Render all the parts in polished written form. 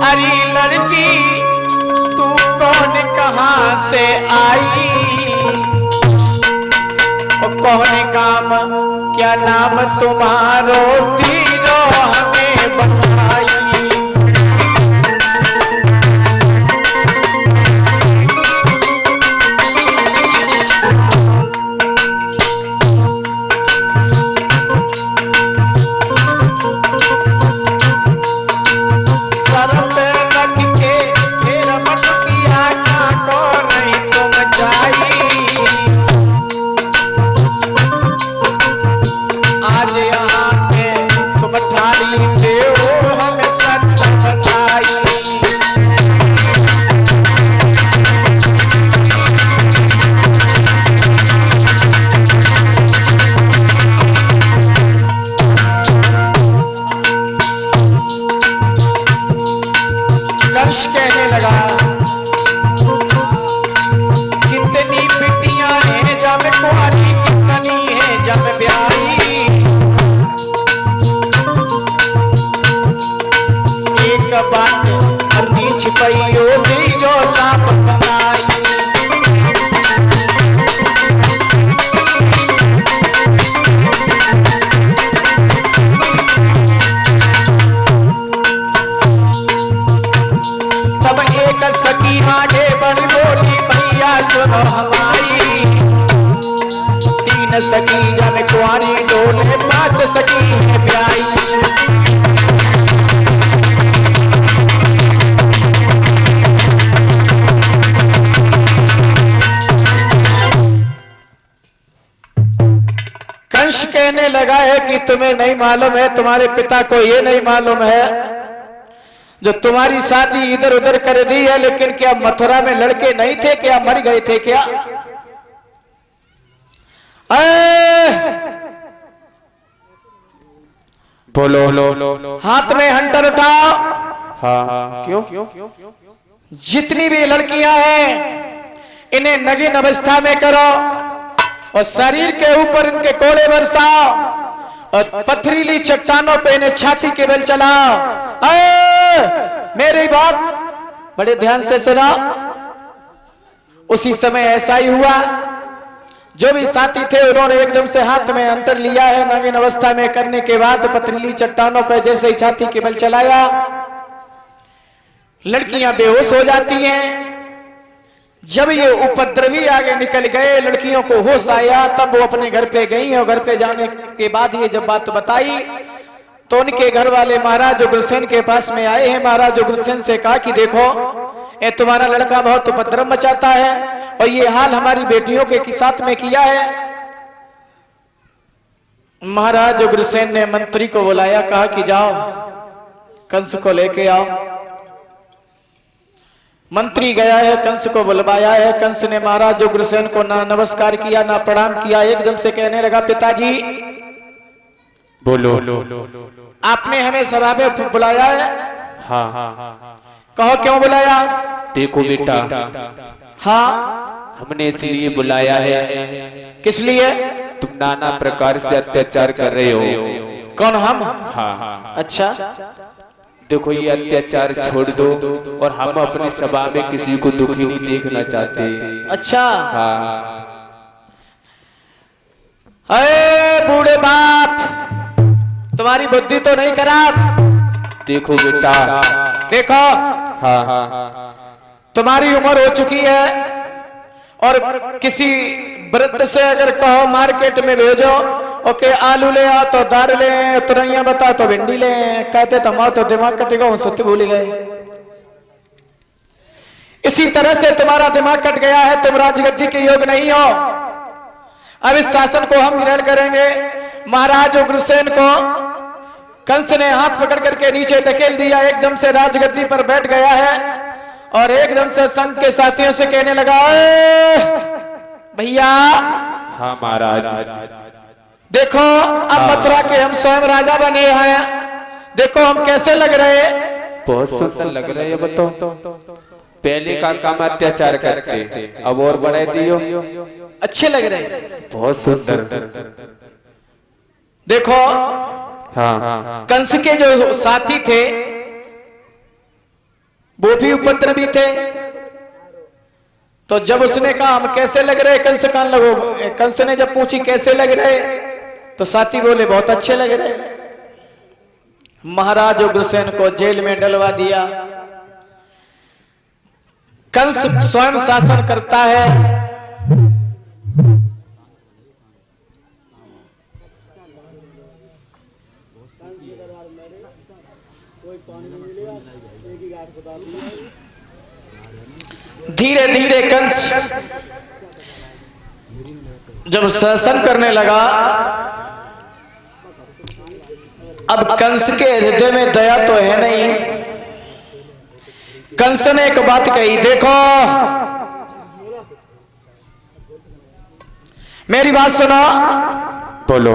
अरे लड़की तू कौन कहां से आई, और कौन काम क्या नाम तुम्हारो दीजो हमें बताई। कहने लगा कितनी बिटियां हैं जब कुंवारी, कितनी है जब ब्याही। एक बात अपनी छिपाइयो दी जो साफ बनाई। सकी आगे बढ़ बोली भैया सुनो हमारी, 3 सकी जब कुंवारी डोले 5 सकी है ब्याई। कंस कहने लगा है कि तुम्हें नहीं मालूम है, तुम्हारे पिता को ये नहीं मालूम है जो तुम्हारी शादी इधर उधर कर दी है, लेकिन क्या मथुरा में लड़के नहीं थे क्या, मर गए थे क्या? बोलो हाथ में हंटर उठाओ। हाँ क्यों? जितनी भी लड़कियां हैं इन्हें नगीन अवस्था में करो और शरीर के ऊपर इनके कोड़े बरसाओ और पथरीली चट्टानों पे इन्हें छाती के बल चलाओ। मेरी बात बड़े ध्यान से सुना। उसी समय ऐसा ही हुआ, जो भी साथी थे उन्होंने एकदम से हाथ में अंतर लिया है। नवीन अवस्था में करने के बाद पथरीली चट्टानों पर जैसे ही छाती के बल चलाया, लड़कियां बेहोश हो जाती हैं। जब ये उपद्रवी आगे निकल गए, लड़कियों को होश आया, तब वो अपने घर पे गई और घर पे जाने के बाद ये जब बात बताई तो उनके घर वाले महाराज उग्रसेन के पास में आए हैं। महाराज उग्रसेन से कहा कि देखो ये तुम्हारा लड़का बहुत उपद्रव मचाता है और ये हाल हमारी बेटियों के साथ में किया है। महाराज उग्रसेन ने मंत्री को बुलाया, कहा कि जाओ कंस को लेके आओ। मंत्री गया है, कंस को बुलवाया है। कंस ने महाराज उग्रसेन को ना नमस्कार किया ना प्रणाम किया, एकदम से कहने लगा पिताजी बोलो, आपने हमें सभा में बुलाया है? हाँ। कहो क्यों बुलाया? देखो बेटा, हाँ हमने इसलिए बुलाया है। किस लिए? तुम नाना प्रकार से अत्याचार कर रहे हो। कौन हम? हाँ। अच्छा देखो ये अत्याचार छोड़ दो और हम अपनी सभा में किसी को दुखी नहीं देखना चाहते। अच्छा हाँ। अरे बूढ़े बाप, तुम्हारी बुद्धि तो नहीं खराब? देखो बेटा, देखो हाँ। तुम्हारी उम्र हो चुकी है और किसी वृद्ध से अगर कहो मार्केट में भेजो, ओके आलू ले आओ तो दाल ले, तुरैया बताओ तो भिंडी ले, कहते तो तो दिमाग कटेगा, सत्य भूल गए। इसी तरह से तुम्हारा दिमाग कट गया है, तुम राजगद्दी के योग नहीं हो। अब इस शासन को हम ग्रहण करेंगे। महाराज उग्रसेन को कंस ने हाथ पकड़ करके नीचे धकेल दिया, एकदम से राजगद्दी पर बैठ गया है और एकदम से संघ के साथियों से कहने लगा, भैया हाँ महाराज, देखो अब मथुरा के हम स्वयं राजा बने हैं, देखो हम कैसे लग रहे? बहुत सुंदर लग रहे हैं। बताओ, पहले का काम अत्याचार करते, अब और बढ़ा दियो। अच्छे लग रहे, बहुत सुंदर। देखो हाँ। कंस के जो साथी थे उपद्रवी थे। तो जब उसने कहा हम कैसे लग रहे कंस कान लगो, कंस ने जब पूछी कैसे लग रहे तो साथी बोले बहुत अच्छे लग रहे। महाराज उग्रसेन को जेल में डलवा दिया। कंस स्वयं शासन करता है। धीरे धीरे कंस जब शासन करने लगा, अब कंस के हृदय में दया तो है नहीं। कंस ने एक बात कही, देखो मेरी बात सुनो। बोलो।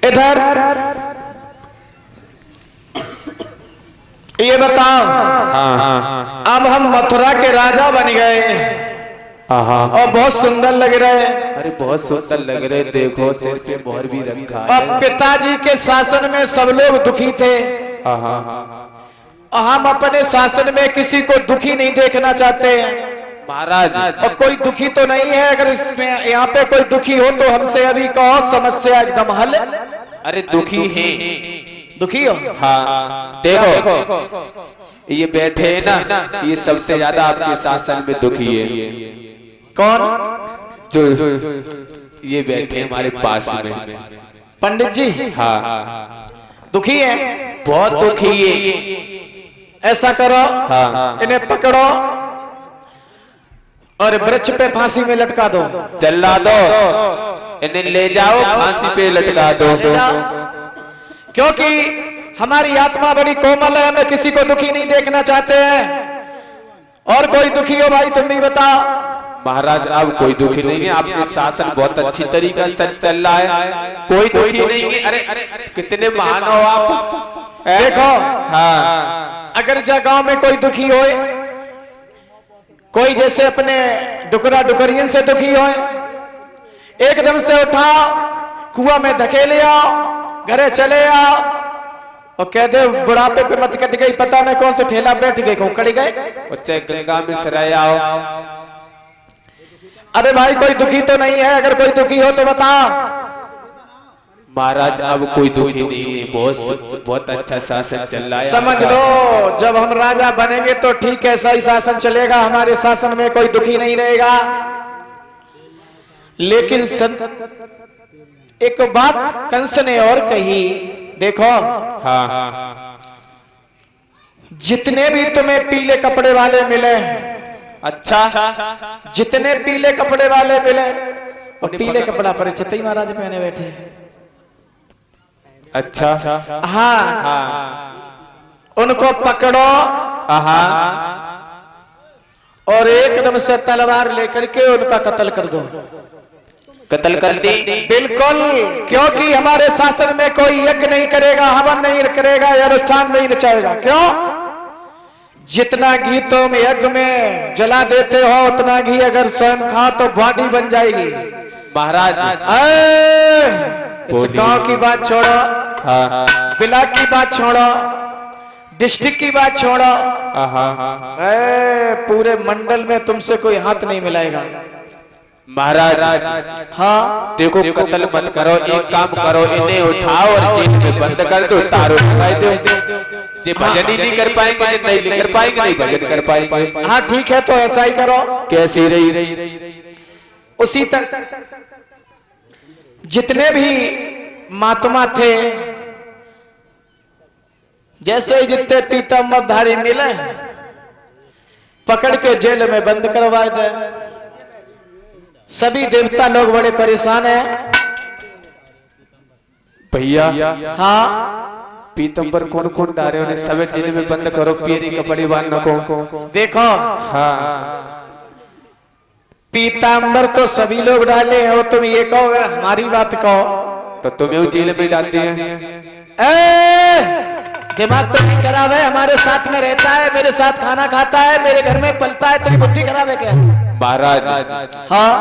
इधर ये बताओ, अब हम मथुरा के राजा बन गए और बहुत सुंदर लग रहे। अरे बहुत सुंदर लग रहे, देखो सिर पे मोहर भी रखा है। अब पिताजी के शासन में सब लोग दुखी थे। हम अपने शासन में किसी को दुखी नहीं देखना चाहते हैं महाराज। और कोई दुखी तो नहीं है। अगर इसमें यहाँ पे कोई दुखी हो तो हमसे अभी कहो, समस्या एकदम हल। अरे दुखी है। दुखी हो? हाँ देखो ये बैठे है ना, ये सबसे ज्यादा आपके शासन में दुखी है। कौन? जो ये बैठे हमारे पास में पंडित जी। हाँ दुखी है, बहुत दुखी है। ऐसा करो, इन्हें पकड़ो और वृक्ष पे फांसी में लटका दो। जला दो, इन्हें ले जाओ फांसी पे लटका दो। क्योंकि हमारी आत्मा बड़ी कोमल है, हमें किसी को दुखी नहीं देखना चाहते हैं। और कोई दुखी हो भाई तुम भी बताओ। महाराज अब कोई दुखी नहीं है, आपके शासन बहुत अच्छी तरीका से चल रहा है, कोई दुखी नहीं है। अरे कितने महान हो आप। देखो हाँ, अगर जगह में कोई दुखी होए, कोई जैसे अपने डुकरा डुकरियन से दुखी होए, एकदम से उठाओ, कुआं में धकेले आओ, घरे चले आओ और कह दे बुढ़ापे पे मत कट गई, पता नहीं कौन से ठेला बैठ गए, कड़ी गए, चाहे गंगा में सराय आओ। अरे भाई कोई दुखी तो नहीं है। अगर कोई दुखी हो तो बताओ। महाराज अब कोई दुखी नहीं है, बहुत अच्छा शासन चल रहा है। समझ लो जब हम राजा बनेंगे तो ठीक ऐसा ही शासन चलेगा, हमारे शासन में कोई दुखी नहीं रहेगा। लेकिन एक बात कंस ने और कही, देखो हाँ। जितने भी तुम्हें पीले कपड़े वाले मिले, अच्छा जितने पीले कपड़े वाले मिले, और पीले कपड़ा परिचित ही महाराज पहने बैठे। अच्छा हाँ, उनको पकड़ो और एकदम से तलवार लेकर के उनका कत्ल कर दो। कत्ल कर दी? बिल्कुल, क्योंकि हमारे शासन में कोई यज्ञ नहीं करेगा, हवन नहीं करेगा, अनुष्ठान नहीं रचाएगा। क्यों? जितना घी तुम यज्ञ में जला देते हो, उतना घी अगर स्वयं खाओ तो बॉडी बन जाएगी। महाराज इस गांव की बात छोड़ो, ब्लॉक की बात छोड़ो, डिस्ट्रिक्ट की बात छोड़ो, पूरे मंडल में तुमसे कोई हाथ नहीं मिलाएगा। महाराज हाँ देखो कत्ल मत करो, एक काम करो, इन्हें उठाओ और जेल में बंद कर दो, तारों लगाए दो। जे भजन ही नहीं कर पाएंगे, नहीं कर पाएंगे, नहीं भजन कर पाएंगे। हाँ ठीक है, तो ऐसा ही करो। कैसी रही? उसी तरह जितने भी महात्मा थे, जैसे ही जितने पीताम्बरधारी मिले, पकड़ के जेल में बंद करवा दे। सभी देवता लोग बड़े परेशान हैं भैया। हाँ पीतम्बर कौन कौन डारे, उन्हें सब जेल में बंद करो, पीरी कपड़े बांधो को। देखो हाँ, पीताम्बर तो सभी लोग डाले हो, तुम ये कहो, हमारी बात कहो तो तुम्हें जेल में डालते हैं। दिमाग तो नहीं खराब है? हमारे साथ में रहता है, मेरे साथ खाना खाता है, मेरे घर में पलता है, तेरी बुद्धि खराब है क्या? महाराज हाँ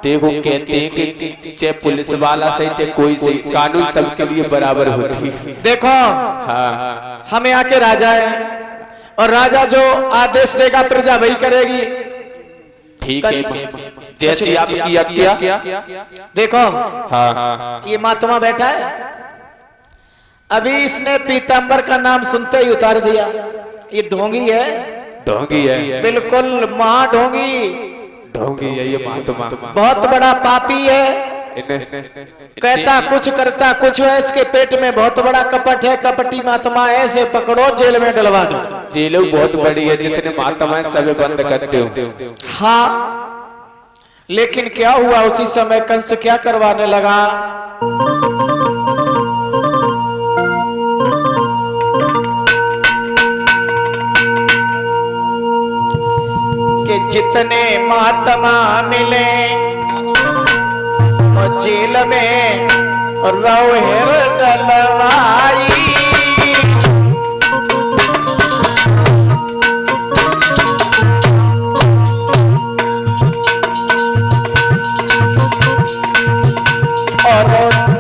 देखो कहते हैं कि चाहे पुलिस वाला सही चाहे कोई सही, कानून सबके लिए बराबर होती है। देखो हाँ हमें आके राजा है और राजा जो आदेश देगा प्रजा वही करेगी। ठीक है, जैसी आपकी आज्ञा। देखो हाँ हाँ ये महात्मा बैठा है, अभी इसने पीताम्बर का नाम सुनते ही उतार दिया। ये ढोंगी है, ढोंगी है, बिल्कुल महाढोंगी, ढोंगी है ये महात्मा, बहुत बड़ा पापी है। कहता कुछ करता कुछ है, इसके पेट में बहुत बड़ा कपट है, कपटी महात्मा है, इसे पकड़ो जेल में डलवा दो। जेल बहुत बड़ी है, जितने महात्मा है सब बंद करते हो। हाँ लेकिन क्या हुआ, उसी समय कंस क्या करवाने लगा, कि जितने महात्मा मिले और जेल में रोहिर डलवाई, और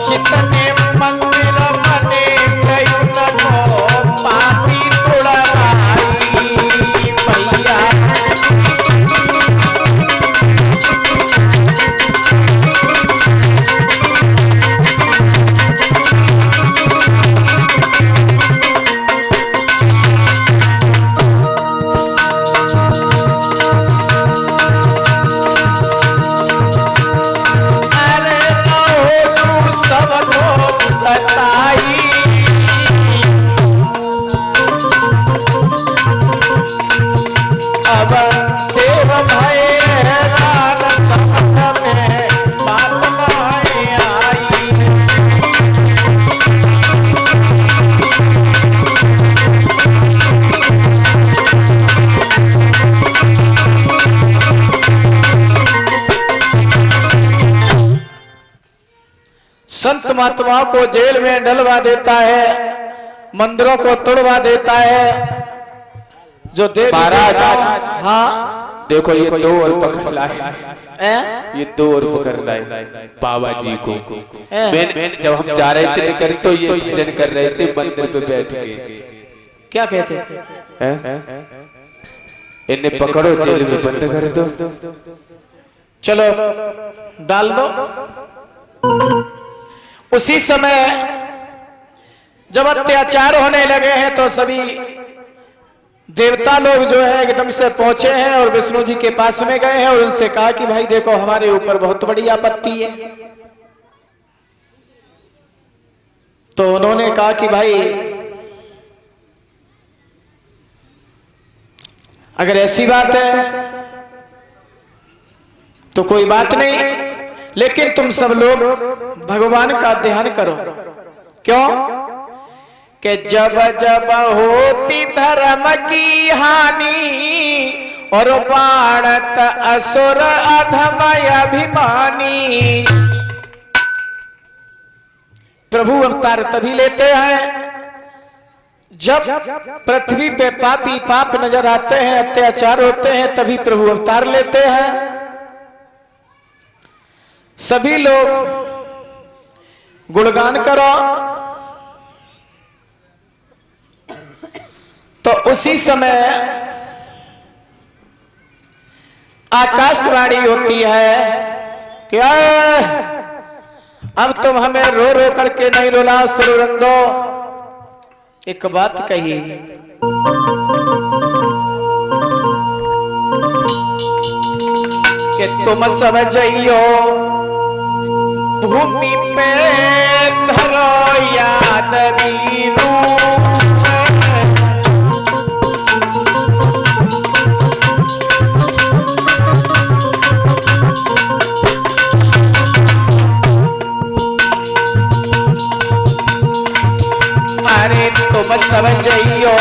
जितने मंदिर बने कई पापी तोड़वाई भैया। संत महात्माओं को जेल में डलवा देता है, मंदिरों को तोड़वा देता है। जो देव महाराज हाँ देखो ये दो और पकड़ लाए, ये दो और पकड़ लाए बाबा जी को। मैं जब हम जा रहे थे लेकर तो ये भजन कर रहे थे मंदिर पे बैठ के। क्या कहते थे, इन्हें पकड़ो जेल में बंद कर दो। चलो डाल दो। उसी समय जब अत्याचार होने लगे हैं तो सभी देवता लोग जो है एकदम से पहुंचे हैं और विष्णु जी के पास में गए हैं और उनसे कहा कि भाई देखो हमारे ऊपर बहुत बड़ी आपत्ति है। तो उन्होंने कहा कि भाई अगर ऐसी बात है तो कोई बात नहीं, लेकिन तुम सब लोग भगवान का ध्यान करो। क्यों कि जब जब होती धर्म की हानि और बाणत असुर अधमय अभिमानी। प्रभु अवतार तभी लेते हैं जब पृथ्वी पे पापी पाप नजर आते हैं, अत्याचार होते हैं, तभी प्रभु अवतार लेते हैं। सभी लोग गुणगान करो। तो उसी समय आकाशवाणी होती है कि अब तुम हमें रो रो करके नहीं रुला सुरंदो। एक बात कही कि तुम सब जइयो भूमि पे धरो याद वीरू। अरे तुम सब जइयो